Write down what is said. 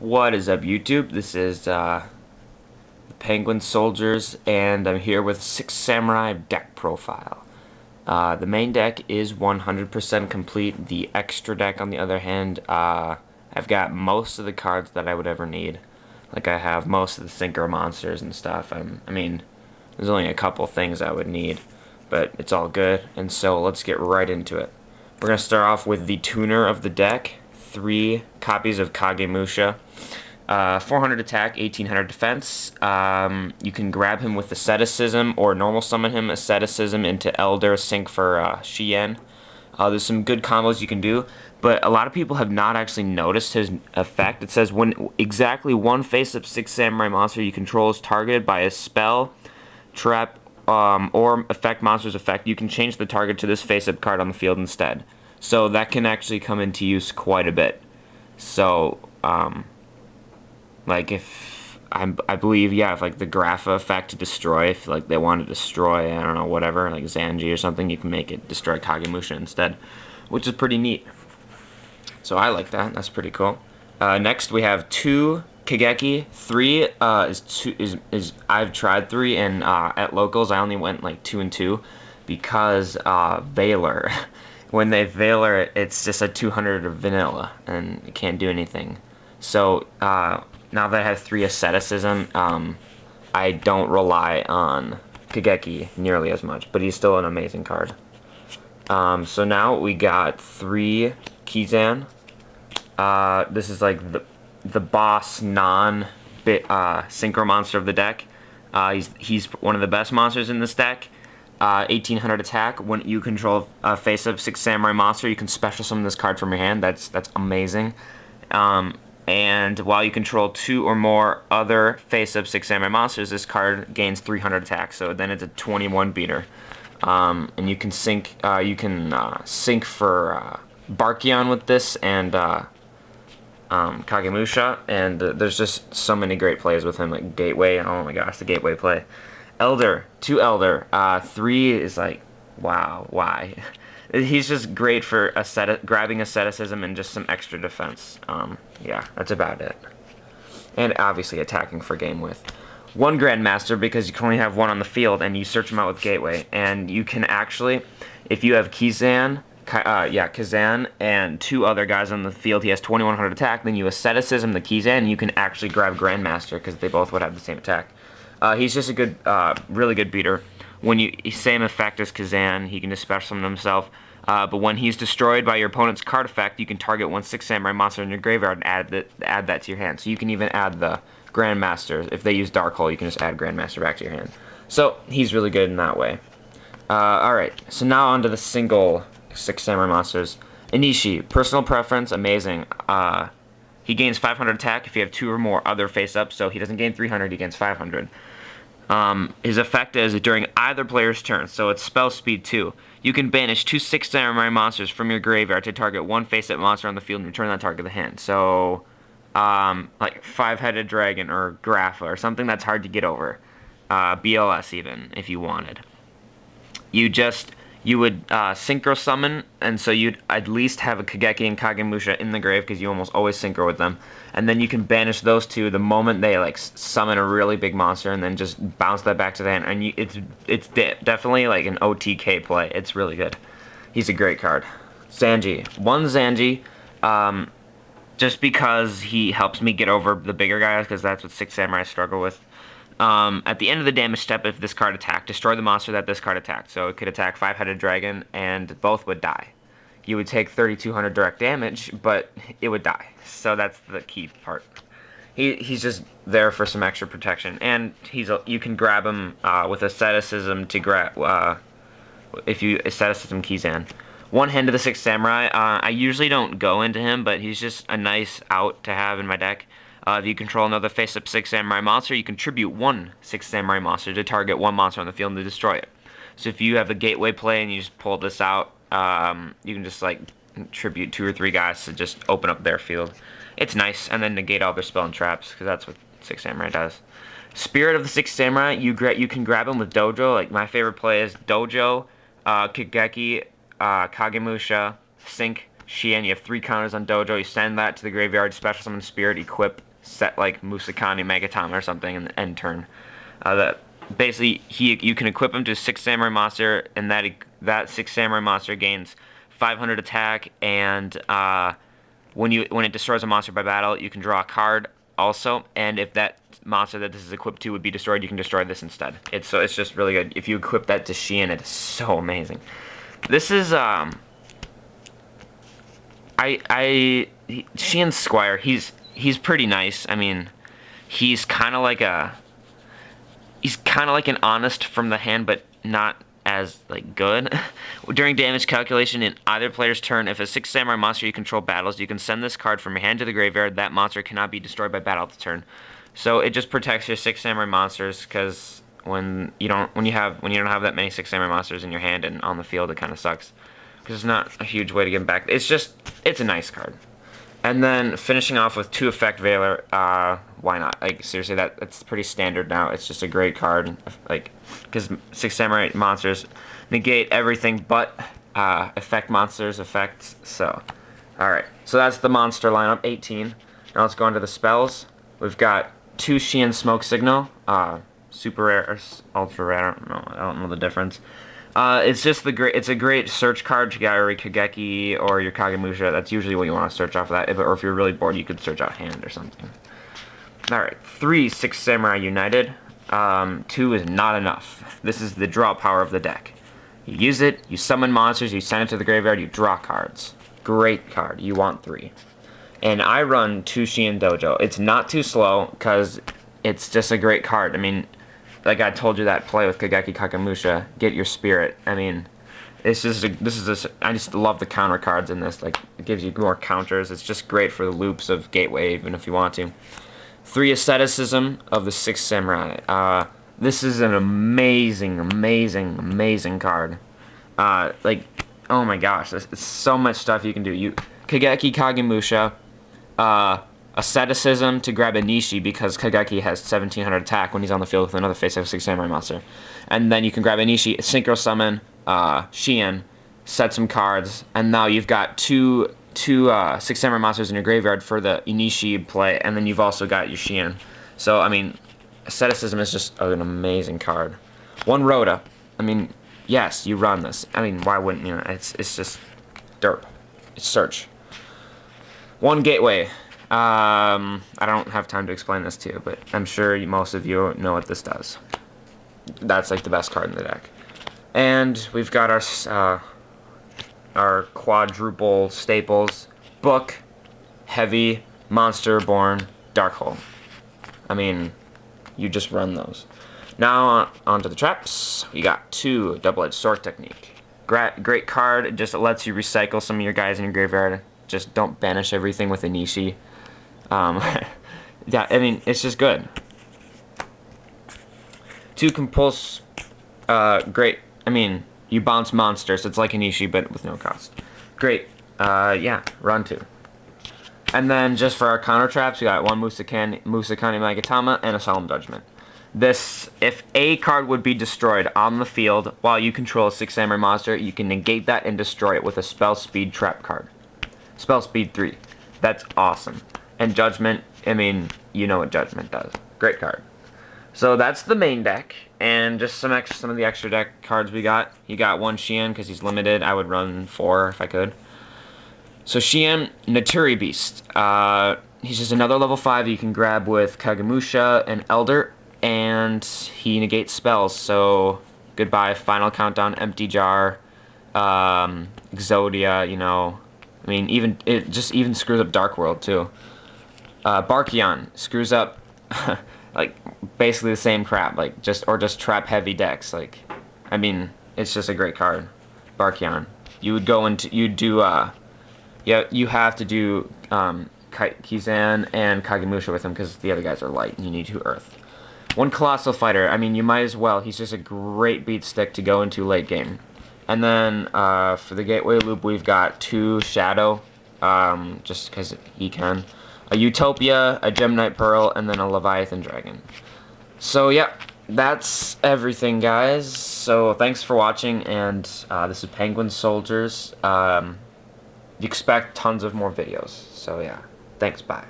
What is up, YouTube? This is the Penguin Soldiers, and I'm here with Six Samurai deck profile. The main deck is 100% complete. The extra deck, on the other hand, I've got most of the cards that I would ever need. Like, I have most of the synchro monsters and stuff. I mean, there's only a couple things I would need, but it's all good, and so let's get right into it. We're going to start off with the tuner of the deck. 3 copies of Kagemusha. 400 attack, 1800 defense. You can grab him with Asceticism or normal summon him Asceticism into Elder, sync for Shien. There's some good combos you can do, but a lot of people have not actually noticed his effect. It says when exactly one face-up Six Samurai monster you control is targeted by a spell, trap, or affect monster's effect, you can change the target to this face-up card on the field instead. So that can actually come into use quite a bit. So, like I believe, yeah, if like the Grapha effect to destroy, if like they want to destroy, I don't know, whatever, like Zanji or something, you can make it destroy Kagemusha instead, which is pretty neat. So I like that. That's pretty cool. Next we have 2 Kageki. 3 is I've tried 3, and at locals I only went like 2 and 2 because Valor. When they Valor it, it's just a 200 of vanilla and it can't do anything. So now that I have 3 Asceticism, I don't rely on Kageki nearly as much, but he's still an amazing card. So now we got 3 Kizan. This is like the boss synchro monster of the deck. He's one of the best monsters in this deck. 1800 attack. When you control a face-up Six Samurai monster, you can special summon this card from your hand. That's amazing. And while you control 2 or more other face-up Six Samurai monsters, this card gains 300 attack. So then it's a 21 beater. And you can sync. Sync for Barkion with this and Kagemusha. And there's just so many great plays with him, like Gateway. Oh my gosh, the Gateway play. Elder, 2 Elder. 3 is like, wow, why? He's just great for grabbing Asceticism and just some extra defense. Yeah, that's about it. And obviously attacking for game width. 1 Grandmaster, because you can only have 1 on the field, and you search him out with Gateway. And you can actually, if you have Kazan, and 2 other guys on the field, he has 2100 attack, then you Asceticism the Kazan, and you can actually grab Grandmaster, because they both would have the same attack. He's just a good, really good beater. When same effect as Kazan, he can just special summon himself. But when he's destroyed by your opponent's card effect, you can target 1 Six Samurai monster in your graveyard and add that to your hand. So you can even add the Grandmaster. If they use Dark Hole, you can just add Grandmaster back to your hand. So he's really good in that way. Alright, so now on to the single Six Samurai monsters. Inishi, personal preference, amazing. He gains 500 attack if you have 2 or more other face-ups, so he doesn't gain 300, he gains 500. His effect is during either player's turn, so it's spell speed 2. You can banish 2 Six Samurai monsters from your graveyard to target 1 face-up monster on the field and return that target to the hand. So, like 5-headed dragon or Grapha or something that's hard to get over. BLS even, if you wanted. You would synchro summon, and so you'd at least have a Kageki and Kagemusha in the grave because you almost always synchro with them. And then you can banish those 2 the moment they like summon a really big monster, and then just bounce that back to the hand. And it's definitely like an OTK play. It's really good. He's a great card. Zanji, 1 Zanji, just because he helps me get over the bigger guys, because that's what Six Samurai struggle with. At the end of the damage step, if this card attacked, destroy the monster that this card attacked. So it could attack 5-headed dragon, and both would die. You would take 3,200 direct damage, but it would die. So that's the key part. He's just there for some extra protection, and you can grab him with Asceticism to grab if you Asceticism Kizan. 1 Hand of the Six Samurai. I usually don't go into him, but he's just a nice out to have in my deck. If you control another face-up Six Samurai monster, you contribute 1 Six Samurai monster to target 1 monster on the field and to destroy it. So if you have a Gateway play and you just pull this out, you can just like contribute 2 or 3 guys to just open up their field. It's nice, and then negate all their spell and traps, because that's what Six Samurai does. Spirit of the Six Samurai, you can grab him with Dojo. Like my favorite play is Dojo, Kageki, Kagemusha, Sync, Shien. You have 3 counters on Dojo. You send that to the graveyard, special summon Spirit, equip set like Musakani Megatama or something and end turn. That basically you can equip him to 6 Samurai Monster, and that 6 Samurai Monster gains 500 attack, and when it destroys a monster by battle, you can draw a card also, and if that monster that this is equipped to would be destroyed, you can destroy this instead. It's just really good. If you equip that to Sheehan, it is so amazing. This is Sheehan Squire. He's pretty nice. I mean, he's kind of like an honest from the hand, but not as like good. During damage calculation in either player's turn, if a 6 Samurai monster you control battles, you can send this card from your hand to the graveyard. That monster cannot be destroyed by battle at the turn. So it just protects your 6 Samurai monsters, because when you don't have that many 6 Samurai monsters in your hand and on the field, it kind of sucks, because it's not a huge way to get them back. It's a nice card. And then finishing off with 2 Effect Veiler, why not? Like, seriously, that's pretty standard now. It's just a great card, like, because 6 Samurai monsters negate everything but effect monsters' effects. So, alright. So that's the monster lineup, 18. Now let's go into the spells. We've got 2 Sheehan Smoke Signal, super rare, or ultra rare, I don't know the difference. It's a great search card to get your Kageki or your Kagemusha. That's usually what you want to search off of that. Or if you're really bored, you could search out hand or something. Alright, 3 6 Samurai United. 2 is not enough. This is the draw power of the deck. You use it, you summon monsters, you send it to the graveyard, you draw cards. Great card. You want 3. And I run 2 Sheehan Dojo. It's not too slow, because it's just a great card. I mean, like I told you, that play with Kageki Kagemusha, get your spirit. I mean, I just love the counter cards in this. Like, it gives you more counters. It's just great for the loops of Gateway, even if you want to. 3 Asceticism of the 6 Samurai. This is an amazing, amazing, amazing card. Like, oh my gosh, there's so much stuff you can do. Kageki Kagemusha, Asceticism to grab a Nishi, because Kageki has 1700 attack when he's on the field with another face-up 6 Samurai monster. And then you can grab a Nishi, Synchro Summon, Sheehan, set some cards, and now you've got two 6 Samurai monsters in your graveyard for the Inishi play, and then you've also got your Sheehan. So, I mean, Asceticism is just an amazing card. 1 Rhoda. I mean, yes, you run this. I mean, why wouldn't you? It's just derp. It's search. 1 Gateway. I don't have time to explain this to you, but I'm sure most of you know what this does. That's like the best card in the deck. And we've got our quadruple staples: Book, Heavy, Monster-Born, Darkhold. I mean, you just run those. Now onto the traps. We got 2 Double-Edged Sword Technique. Great card. It just lets you recycle some of your guys in your graveyard. Just don't banish everything with a Nishi. Yeah, I mean, it's just good. 2 Compulse. Great. I mean, you bounce monsters. It's like a Nishi, but with no cost. Great. Yeah, run 2. And then just for our counter traps, we got 1 Musakani Megatama and a Solemn Judgment. This, if a card would be destroyed on the field while you control a 6 Samurai monster, you can negate that and destroy it with a Spell Speed trap card. Spell Speed 3. That's awesome. And Judgment, I mean, you know what Judgment does. Great card. So that's the main deck, and just some of the extra deck cards we got. You got 1 Sheehan because he's limited. I would run 4 if I could. So Sheehan, Naturi Beast. He's just another level 5 you can grab with Kagemusha and Elder, and he negates spells. So goodbye Final Countdown, Empty Jar, Exodia. You know, I mean, it just even screws up Dark World too. Barkion screws up like basically the same crap, like just trap heavy decks. Like, I mean, it's just a great card. Barkion. You would go into yeah, you have to do Kizan and Kagemusha with him because the other guys are light and you need 2 Earth. 1 Colossal Fighter. I mean, you might as well. He's just a great beat stick to go into late game. And then for the Gateway loop, we've got 2 Shadow, just because he can. A Utopia, a Gemnite Pearl, and then a Leviathan Dragon. So, yeah, that's everything, guys. So, thanks for watching, and this is Penguin Soldiers. You expect tons of more videos. So, yeah, thanks, bye.